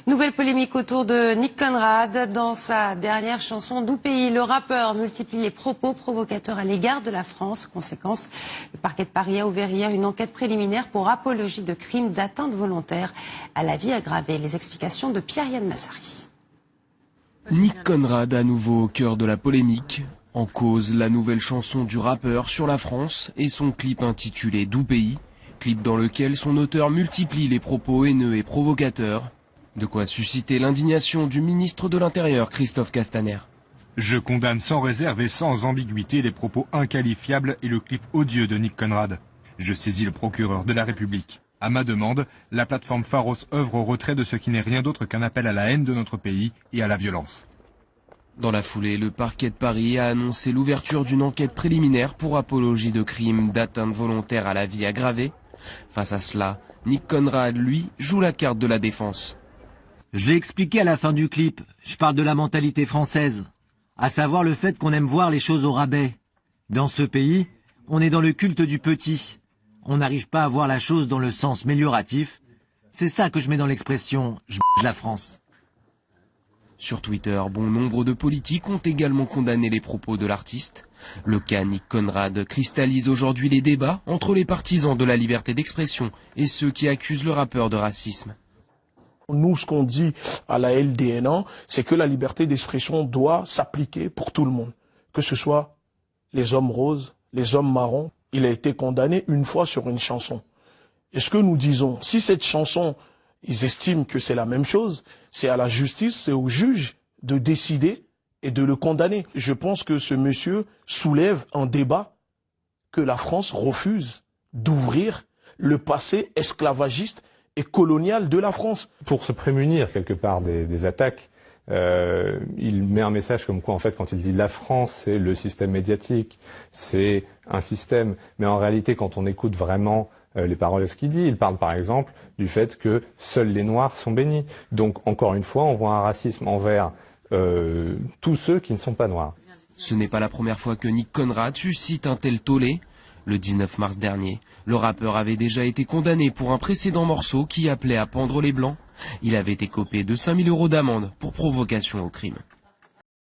Nouvelle polémique autour de Nick Conrad. Dans sa dernière chanson Doux pays, le rappeur multiplie les propos provocateurs à l'égard de la France. Conséquence, le parquet de Paris a ouvert hier une enquête préliminaire pour apologie de crimes d'atteinte volontaire à la vie aggravée. Les explications de Pierre-Yann Massari. Nick Conrad à nouveau au cœur de la polémique. En cause, la nouvelle chanson du rappeur sur la France et son clip intitulé Doux pays. Clip dans lequel son auteur multiplie les propos haineux et provocateurs. De quoi susciter l'indignation du ministre de l'Intérieur, Christophe Castaner. Je condamne sans réserve et sans ambiguïté les propos inqualifiables et le clip odieux de Nick Conrad. Je saisis le procureur de la République. À ma demande, la plateforme Pharos œuvre au retrait de ce qui n'est rien d'autre qu'un appel à la haine de notre pays et à la violence. Dans la foulée, le parquet de Paris a annoncé l'ouverture d'une enquête préliminaire pour apologie de crimes d'atteinte volontaire à la vie aggravée. Face à cela, Nick Conrad, lui, joue la carte de la défense. Je l'ai expliqué à la fin du clip, je parle de la mentalité française, à savoir le fait qu'on aime voir les choses au rabais. Dans ce pays, on est dans le culte du petit. On n'arrive pas à voir la chose dans le sens mélioratif. C'est ça que je mets dans l'expression « je la France ». Sur Twitter, bon nombre de politiques ont également condamné les propos de l'artiste. Le cas Nick Conrad cristallise aujourd'hui les débats entre les partisans de la liberté d'expression et ceux qui accusent le rappeur de racisme. Nous, ce qu'on dit à la LDNA, c'est que la liberté d'expression doit s'appliquer pour tout le monde. Que ce soit les hommes roses, les hommes marrons. Il a été condamné une fois sur une chanson. Et ce que nous disons, si cette chanson, ils estiment que c'est la même chose, c'est à la justice, c'est au juge de décider et de le condamner. Je pense que ce monsieur soulève un débat que la France refuse d'ouvrir, le passé esclavagiste et colonial de la France. Pour se prémunir quelque part des attaques, il met un message comme quoi en fait quand il dit la France c'est le système médiatique, c'est un système, mais en réalité quand on écoute vraiment les paroles de ce qu'il dit, il parle par exemple du fait que seuls les Noirs sont bénis. Donc encore une fois on voit un racisme envers tous ceux qui ne sont pas noirs. Ce n'est pas la première fois que Nick Conrad suscite un tel tollé. Le 19 mars dernier, le rappeur avait déjà été condamné pour un précédent morceau qui appelait à pendre les Blancs. Il avait écopé de 5 000 € d'amende pour provocation au crime.